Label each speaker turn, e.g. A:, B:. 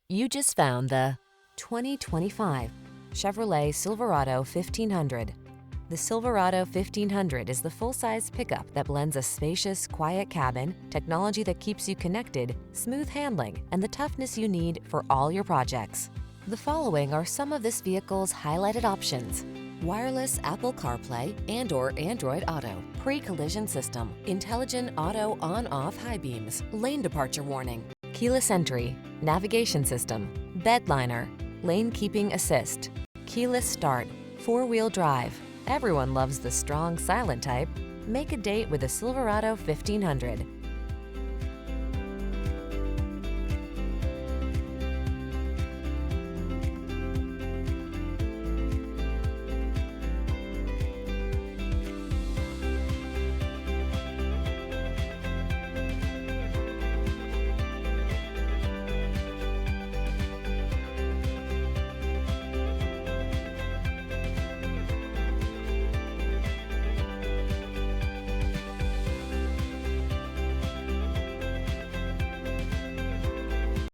A: You just found the 2025 Chevrolet Silverado 1500. The Silverado 1500 is the full-size pickup that blends a spacious, quiet cabin, technology that keeps you connected, smooth handling, and the toughness you need for all your projects. The following are some of this vehicle's highlighted options: wireless Apple CarPlay and/or Android Auto, pre-collision system, intelligent auto on-off high beams, lane departure warning, keyless entry, navigation system, bed liner, lane keeping assist, keyless start, four-wheel drive. Everyone loves the strong, silent type. Make a date with a Silverado 1500.